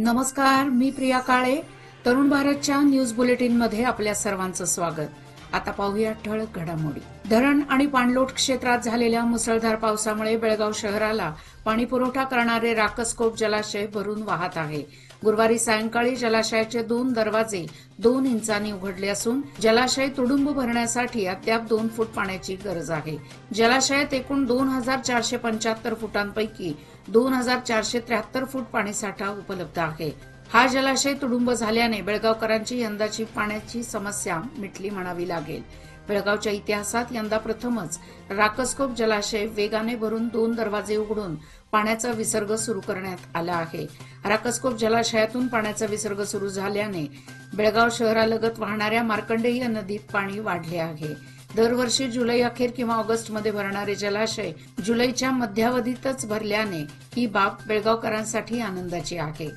नमस्कार, मी प्रिया काळे. तरुण भारतच्या न्यूज बुलेटिन मध्ये आपल्या सर्वांचं स्वागत. आता पाहूया ठळक घडामोडी. धरण आणि पाणलोट क्षेत्रात झालेल्या मुसळधार पावसामुळे बेळगाव शहराला पाणी पुरवठा करणारे राकसकोप जलाशय भरून वाहत आहे. गुरुवारी सायंकाळी जलाशयाचे 2 दरवाजे 2 इंचांनी उघडले असून जलाशय तुडुंब भरण्यासाठी अद्याप 2 फूट पाण्याची गरज आहे. जलाशयात एकूण 2475 फुटांपैकी 2473 फूट पाणीसाठा उपलब्ध आहे. हा जलाशय तुडुंब झाल्याने बेळगावकरांची यंदाची पाण्याची समस्या मिटली म्हणावी लागेल. बेळगावच्या इतिहासात यंदा प्रथमच राकसकोप जलाशय वेगाने भरून 2 दरवाजे उघडून पाण्याचा विसर्ग सुरू करण्यात आला आहे. राकसकोप जलाशयातून पाण्याचा विसर्ग सुरू झाल्याने बेळगाव शहरालगत वाहणाऱ्या मार्कंडेय नदीत पाणी वाढले आहे. दरवर्षी जुलै अखेर किंवा ऑगस्टमध्ये भरणारे जलाशय जुलैच्या मध्यावधीतच भरल्याने ही बाब बेळगावकरांसाठी आनंदाची आहे.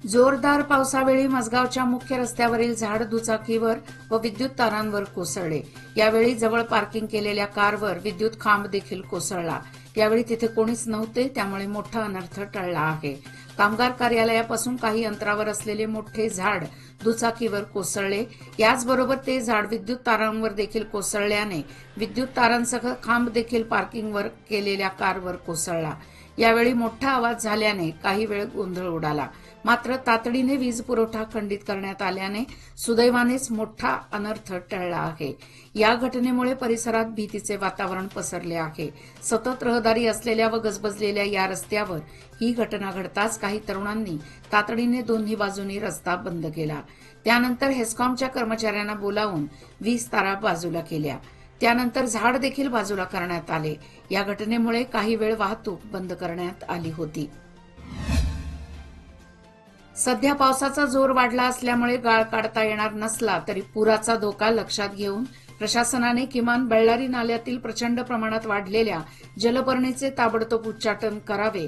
जोरदार पावसावेळी मसगावच्या मुख्य रस्त्यावरील झाड दुचाकीवर व विद्युत तारांवर कोसळले. यावेळी जवळ पार्किंग केलेल्या कारवर विद्युत खांब देखील कोसळला. यावेळी तिथे कोणीच नव्हते, त्यामुळे मोठा अनर्थ टळला आहे. कामगार कार्यालयापासून काही अंतरावर असलेले मोठे झाड दुचाकीवर कोसळले. याचबरोबर ते झाड विद्युत तारांवर देखील कोसळल्याने विद्युत तारांसह खांब देखील पार्किंगवर केलेल्या कारवर कोसळला. यावेळी मोठा आवाज झाल्याने काही वेळ गोंधळ उडाला. मात्र तातडीने वीज पुरवठा खंडित करण्यात आल्याने सुदैवानेच मोठा अनर्थ टळला आहे. या घटनेमुळे परिसरात भीतीचे वातावरण पसरले आहे. सतत रहदारी असलेल्या व गजबजलेल्या या रस्त्यावर ही घटना घडताच काही तरुणांनी तातडीने दोन्ही बाजूनी रस्ता बंद केला. त्यानंतर हेस्कॉमच्या कर्मचाऱ्यांना बोलावून वीज तारा बाजूला केल्या. त्यानंतर झाड देखील बाजूला करण्यात आले. या घटनेमुळे काही वेळ वाहतूक बंद करण्यात आली होती. सध्या पावसाचा जोर वाढला असल्यामुळे गाळ काढता येणार नसला तरी पुराचा धोका लक्षात घेऊन प्रशासनाने किमान बळ्ळारी नाल्यातील प्रचंड प्रमाणात वाढलेल्या जलपर्णीचे ताबडतोब उच्चाटन करावे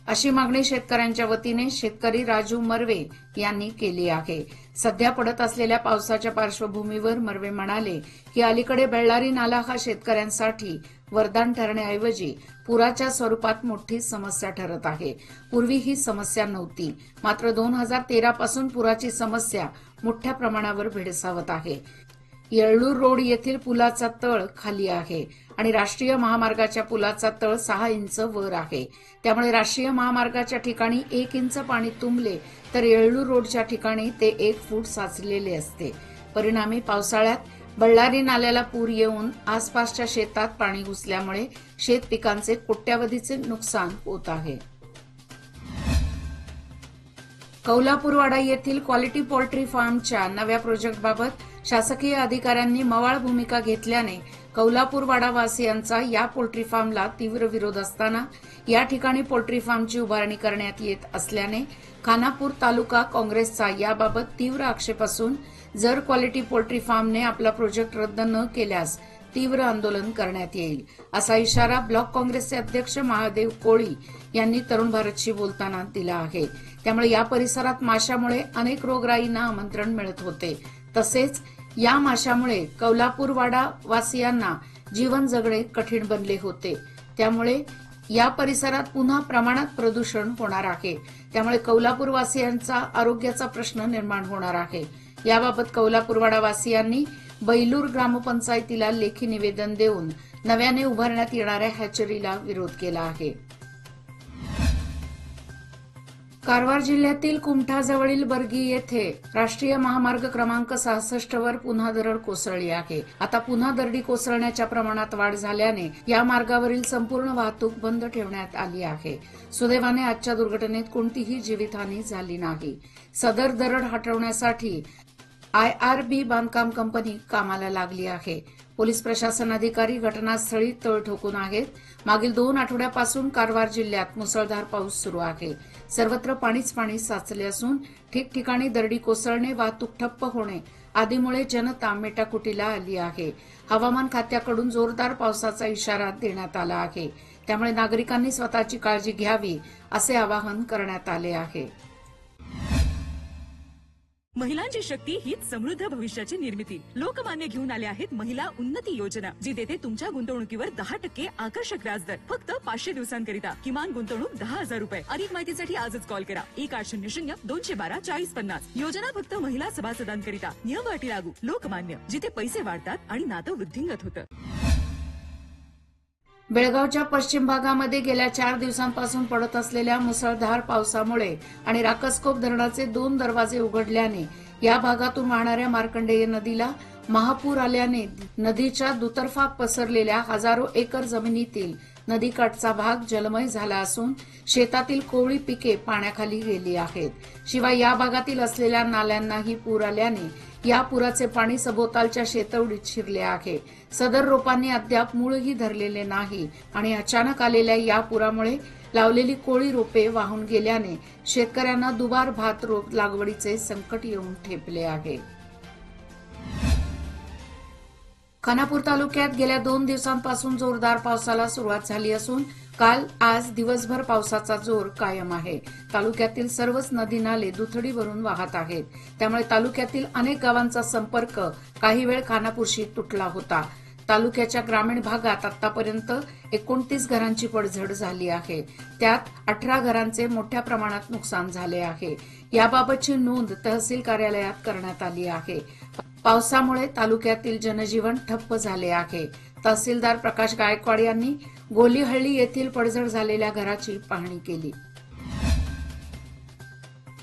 अशी मागणी शेतकऱ्यांच्या वतीने शेतकरी राजू मर्वे यांनी केली आहे. सध्या पडत असलेल्या पावसाच्या पार्श्वभूमीवर मर्वे म्हणाले की अलीकडे बेळ्ळारी नाला हा शेतकऱ्यांसाठी वरदान ठरण्याऐवजी पुराच्या स्वरूपात मोठी समस्या ठरत आहे. पूर्वी ही समस्या नव्हती, मात्र 2013 पासून पुराची समस्या मोठ्या प्रमाणावर भेडसावत आहे. येळ्ळूर रोड येथील पुलाचा तळ खाली आहे आणि राष्ट्रीय महामार्गाच्या पुलाचा तळ 6 इंच वर आहे. त्यामुळे राष्ट्रीय महामार्गाच्या ठिकाणी 1 इंच पाणी तुंबले तर येळ्ळूर रोडच्या ठिकाणी ते 1 फूट साचलेले असते. परिणामी पावसाळ्यात बळ्ळारी नाल्याला पूर येऊन आसपासच्या शेतात पाणी घुसल्यामुळे शेत पिकांचे कोट्यावधीचे नुकसान होत आहे. कौलापूरवाडा येथील क्वालिटी पोल्ट्री फार्मच्या नव्या प्रोजेक्टबाबत शासकीय अधिकाऱ्यांनी मवाळ भूमिका घेतल्याने कौलापूरवाडा वासियांचा या पोल्ट्री फार्मला तीव्र विरोध असताना या ठिकाणी पोल्ट्री फार्मची उभारणी करण्यात येत असल्याने खानापूर तालुका काँग्रेसचा याबाबत तीव्र आक्षेप असून जर क्वालिटी पोल्ट्री फार्मने आपला प्रोजेक्ट रद्द न केल्यास तीव्र आंदोलन करण्यात येईल, असा इशारा ब्लॉक काँग्रेसचे अध्यक्ष महादेव कोळी यांनी तरुण भारतशी बोलताना दिला आहे. त्यामुळे या परिसरात माशामुळे अनेक रोगराईंना आमंत्रण मिळत होते. तसेच या माशामुळे कौलापूरवाडा वासियांना जीवन जगणे कठीण बनले होते. त्यामुळे या परिसरात पुन्हा प्रमाणात प्रदूषण होणार आहे. त्यामुळे कौलापूर वासियांचा आरोग्याचा प्रश्न निर्माण होणार आहे. याबाबत कौलापूरवाडा वासियांनी बैलूर ग्रामपंचायतीला लेखी निवेदन देऊन नव्याने उभारण्यात येणाऱ्या हॅचरीला विरोध केला आहे. कारवार जिल्ह्यातील कुमठाजवळील बर्गी येथे राष्ट्रीय महामार्ग क्रमांक 66 वर पुन्हा दरड कोसळली आहे. आता पुन्हा दरडी कोसळण्याच्या प्रमाणात वाढ झाल्याने या मार्गावरील संपूर्ण वाहतूक बंद ठेवण्यात आली आहे. सुदैवाने आजच्या दुर्घटनेत कोणतीही जीवितहानी झाली नाही. सदर दरड हटवण्यासाठी IRB बांधकाम कंपनी कामाला लागली आहे. पोलीस प्रशासन अधिकारी घटनास्थळी तळ ठोकून आहेत. मागील 2 आठवड्यापासून कारवार जिल्ह्यात मुसळधार पाऊस सुरू आहे. सर्वत्र पाणीच पाणी साचले असून ठिकठिकाणी दरडी कोसळणे, वाहतूक ठप्प होणे आदीमुळे जनता मेटाकुटीला आली आहे. हवामान खात्याकडून जोरदार पावसाचा इशारा देण्यात आला आहे. त्यामुळे नागरिकांनी स्वतःची काळजी घ्यावी असे आवाहन करण्यात आले आहे. महिलांची शक्ती हीच समृद्ध भविष्याची निर्मिती. लोकमान्य घेऊन आले आहेत महिला उन्नती योजना, जी देते तुमच्या गुंतवणुकीवर 10% आकर्षक व्याजदर फक्त 500 दिवसांकरिता. किमान गुंतवणूक 10,000 रुपये. अधिक माहितीसाठी आजच कॉल करा 1800-212-4050. योजना फक्त महिला सभासदांकरिता. नियम अटी लागू. लोकमान्य, जिथे पैसे वाढतात आणि नातं वृद्धिंगत होतं. बेळगावच्या पश्चिम भागामध्ये गेल्या 4 दिवसांपासून पडत असलेल्या मुसळधार पावसामुळे आणि राकसकोप धरणाचे 2 दरवाजे उघडल्याने या भागातून वाहणाऱ्या मार्कंडेय नदीला महापूर आल्याने नदीच्या दुतर्फा पसरलेल्या हजारो एकर जमिनीतील नदीकाठचा भाग जलमय झाला असून शेतातील कोवळी पिके पाण्याखाली गेली आहेत. शिवाय या भागातील असलेल्या नाल्यांनाही पूर आल्याने या पुराचे पाणी सभोवतालच्या शेतवडीत शिरले आहे. सदर रोपांनी अद्याप मूळही धरलेले नाही आणि अचानक आलेल्या या पुरामुळे लावलेली कोळी रोपे वाहून गेल्याने शेतकऱ्यांना दुबार भात रोप लागवडीचे संकट येऊन ठेपले आहे. खानापूर तालुक्यात गेल्या 2 दिवसांपासून जोरदार पावसाला सुरुवात झाली असून काल आज दिवसभर पावसाचा जोर कायम आहे. तालुक्यातील सर्वच नदी नाले दुथडी भरून वाहत आहेत. त्यामुळे तालुक्यातील अनेक गावांचा संपर्क काही वेळ खानापूरशी तुटला होता. तालुक्याच्या ग्रामीण भागात आतापर्यंत 29 घरांची पडझड झाली आहे. त्यात 18 घरांचे मोठ्या प्रमाणात नुकसान झाले आहे. याबाबतची नोंद तहसील कार्यालयात करण्यात आली आहे. पावसामुळे तालुक्यातील जनजीवन ठप्प झाले आहे. तहसीलदार प्रकाश गायकवाड यांनी गोलीहळ्ळी येथील पडझड झालेल्या घराची पाहणी केली.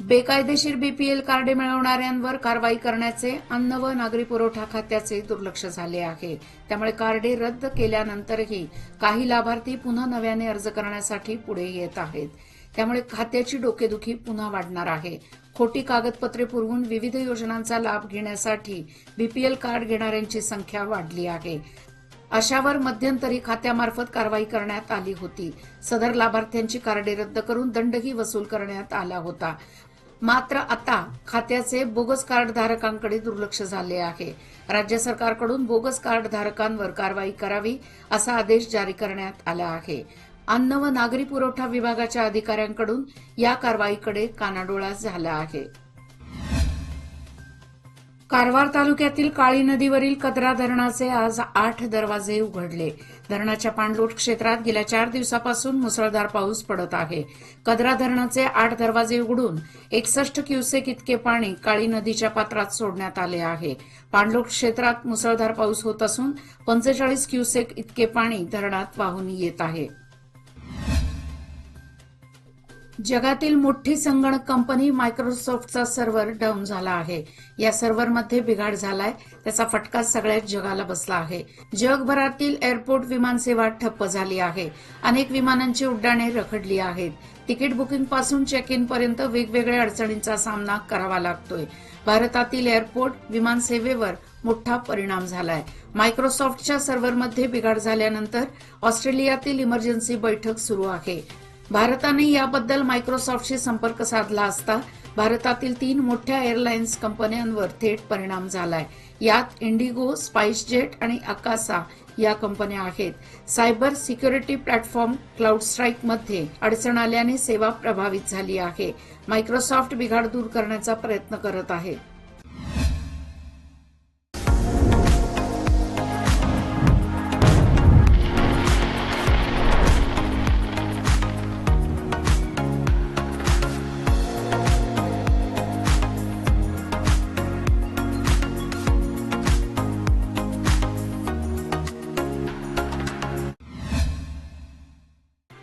बेकायदेशीर बीपीएल कार्डे मिळवणाऱ्यांवर कारवाई करण्याचे अन्न व नागरी पुरवठा खात्याचे दुर्लक्ष झाले आहे. त्यामुळे कार्डे रद्द केल्यानंतरही काही लाभार्थी पुन्हा नव्याने अर्ज करण्यासाठी पुढे येत आहेत. त्यामुळे खात्याची डोकेदुखी पुन्हा वाढणार आहे. खोटी कागदपत्रे पुरवून विविध योजनांचा लाभ घेण्यासाठी बीपीएल कार्ड घेणाऱ्यांची संख्या वाढली आहे. अशावर मध्यंतरी खात्यामार्फत कारवाई करण्यात आली होती. सदर लाभार्थ्यांची कार्डे रद्द करून दंडही वसूल करण्यात आला होता. मात्र आता खात्याचे बोगस कार्ड धारकांकडे दुर्लक्ष झाले आहे. राज्य सरकारकडून बोगस कार्ड धारकांवर कारवाई करावी असा आदेश जारी करण्यात आला आहे. अन्न व नागरी पुरवठा विभागाच्या अधिकाऱ्यांकडून या कारवाईकडे कानाडोळा झाला आहे. कारवार तालुक्यातील काळी नदीवरील कदरा धरणाचे आज 8 दरवाजे उघडले. धरणाच्या पाणलोट क्षेत्रात गेल्या 4 दिवसापासून मुसळधार पाऊस पडत आहे. कदरा धरणाचे 8 दरवाजे उघडून 61 क्युसेक इतके पाणी काळी नदीच्या पात्रात सोडण्यात आले आहे. पाणलोट क्षेत्रात मुसळधार पाऊस होत असून 45 क्युसेक इतके पाणी धरणात वाहून येत आहे. जगातील मोठी संगणक कंपनी मायक्रोसॉफ्टचा सर्व्हर डाऊन झाला आहे. या सर्व्हरमध्ये बिघाड झालाय. त्याचा फटका सगळ्याच जगाला बसला आहे. जगभरातील एअरपोर्ट विमानसेवा ठप्प झाली आहे. अनेक विमानांची उड्डाणे रखडली आहेत. तिकीट बुकिंग पासून चेक इन पर्यंत वेगवेगळ्या अडचणींचा सामना करावा लागतोय. भारतातील एअरपोर्ट विमानसेवेवर मोठा परिणाम झालाय. मायक्रोसॉफ्टच्या सर्व्हरमध्ये बिघाड झाल्यानंतर ऑस्ट्रेलियातील इमर्जन्सी बैठक सुरू आहे. भारताने याबद्दल मायक्रोसॉफ्टशी संपर्क साधला असता भारतातील 3 मोठ्या एअरलाइन्स कंपन्यांवर थेट परिणाम झालाय. यात इंडिगो, स्पाइसजेट आणि अकासा या कंपन्या आहेत. सायबर सिक्युरिटी प्लॅटफॉर्म क्लाउडस्ट्राईकमध्ये अडचण आल्याने सेवा प्रभावित झाली आहे. मायक्रोसॉफ्ट बिघाड दूर करण्याचा प्रयत्न करत आहे.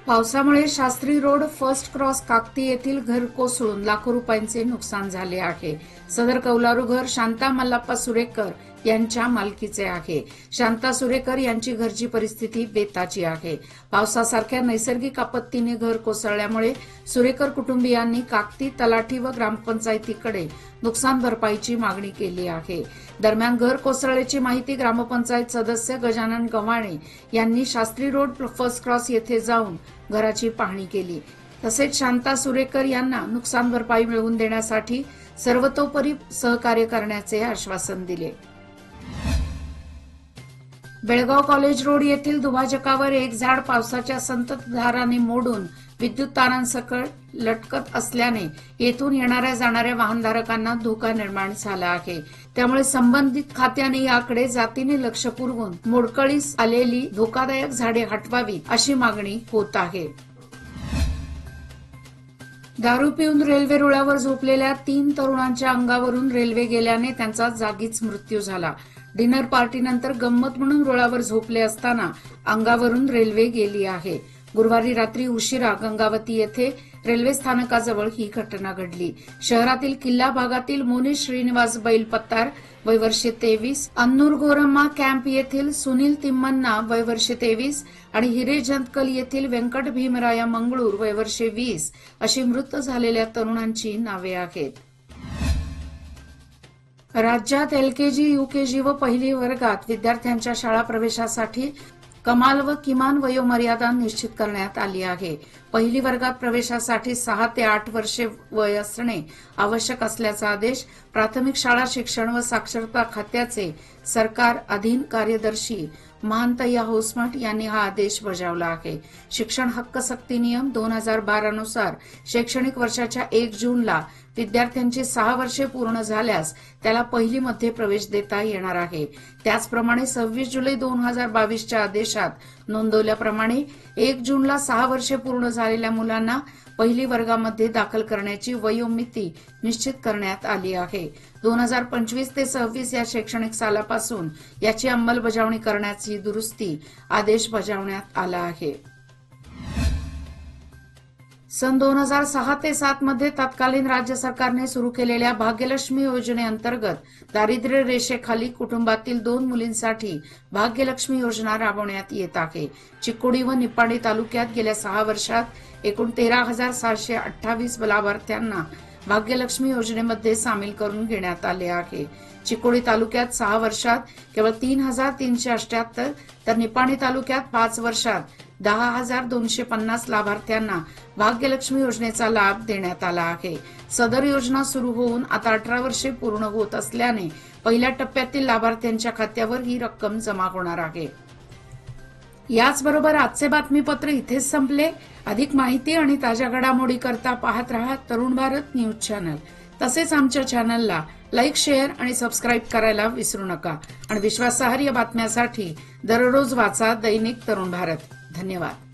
पावसामुळे Shastri road first cross Kakati येथील घर कोसळून लाखो रुपयांचे नुकसान झाले आहे. सदर कौलारू घर शांता मल्लाप्पा सुरेकर यांच्या मालकीचे आहे. शांता सुरेकर यांची घरची परिस्थिती बेताची आहे. पावसासारख्या नैसर्गिक आपत्तीने घर कोसळल्यामुळे सुरेकर कुटुंबियांनी काकती तलाठी व ग्रामपंचायतीकडे नुकसान भरपाईची मागणी केली आहे. दरम्यान घर कोसळल्याची माहिती ग्रामपंचायत सदस्य गजानन गव्हाणे यांनी शास्त्री रोड फर्स्ट क्रॉस येथे जाऊन घराची पाहणी केली. तसेच शांता सुरेकर यांना नुकसान भरपाई मिळवून देण्यासाठी सर्वतोपरी सहकार्य करण्याचे आश्वासन दिले. बेळगाव कॉलेज रोड येथील दुभाजकावर एक झाड पावसाच्या संततधाराने मोडून विद्युत तारांसकट लटकत असल्याने येथून येणाऱ्या जाणाऱ्या वाहनधारकांना धोका निर्माण झाला आहे. त्यामुळे संबंधित खात्याने याकडे जातीने लक्ष पुरवून मोडकळीस आलेली धोकादायक झाडे हटवावीत अशी मागणी होत आहे. दारू पिऊन रेल्वे रुळावर झोपलेल्या 3 तरुणांच्या अंगावरून रेल्वे गेल्याने त्यांचा जागीच मृत्यू झाला. डिनर पार्टीनंतर गंमत म्हणून रुळावर झोपले असताना अंगावरून रेल्वे गेली आहे. गुरुवारी रात्री उशिरा गंगावती येथे रेल्वे स्थानकाजवळ ही घटना घडली. शहरातील किल्ला भागातील मोनिश श्रीनिवास बैल पत्तार वय वर्षे 23, अन्नूर गोरम्मा कॅम्प येथील सुनील तिम्मन्ना वय वर्षे 23 आणि हिरेजंतकल येथील व्यंकट भीमराया मंगळूर वय वर्षे 20 अशी मृत झालेल्या तरुणांची नावे आहेत. राज्यात एलकेजी, युकेजी व पहिली वर्गात विद्यार्थ्यांच्या शाळा प्रवेशासाठी कमाल व किमान वयोमर्यादा निश्चित करण्यात आली आहे. पहिली वर्गात प्रवेशासाठी 6 ते 8 वर्षे वय असणे आवश्यक असल्याचा आदेश प्राथमिक शाळा शिक्षण व साक्षरता खात्याचे सरकार अधीन कार्यदर्शी महांतय्या होसमठ यांनी हा आदेश बजावला आहे. शिक्षण हक्क सक्ती नियम 2012 नुसार शैक्षणिक वर्षाच्या 1 जूनला विद्यार्थ्यांची 6 वर्षे पूर्ण झाल्यास त्याला पहिलीमध्ये प्रवेश देता येणार आहे. त्याचप्रमाणे 26 जुलै 2022च्या आदेशात नोंदवल्याप्रमाणे 1 जूनला 6 वर्षे पूर्ण झालेल्या मुलांना पहिली वर्गामध्ये दाखल करण्याची वयोमिती निश्चित करण्यात आली आहे. 2025 ते 26 या शैक्षणिक सालापासून याची अंमलबजावणी करण्याची दुरुस्ती आदेश बजावण्यात आला आहे. सन 2006 ते 7 मध्ये तत्कालीन राज्य सरकारने सुरू केलेल्या भाग्यलक्ष्मी योजनेअंतर्गत दारिद्र्य रेषेखाली कुटुंबातील 2 मुलींसाठी भाग्यलक्ष्मी योजना राबवण्यात येत आहे. चिकोडी व निपाणी तालुक्यात गेल्या 6 वर्षात एकूण 13,728 लाभार्थ्यांना भाग्यलक्ष्मी योजनेमध्ये सामील करून घेण्यात आले आहे. चिकोडी तालुक्यात 6 वर्षात केवळ 3,378 तर निपाणी तालुक्यात 5 वर्षात 10,250 लाभार्थ्यांना भाग्यलक्ष्मी योजनेचा लाभ देण्यात आला आहे. सदर योजना सुरू होऊन आता 18 वर्षे पूर्ण होत असल्याने पहिल्या टप्प्यातील लाभार्थ्यांच्या खात्यावर ही रक्कम जमा होणार आहे. याचबरोबर आजचे बातमीपत्र इथेच संपले. अधिक माहिती आणि ताज्या घडामोडी करता पाहत रहा तरुण भारत न्यूज चॅनल. तसेच आमच्या चॅनलला लाईक, शेअर आणि सबस्क्राईब करायला विसरू नका. आणि विश्वासार्ह बातम्यांसाठी दररोज वाचा दैनिक तरुण भारत. धन्यवाद.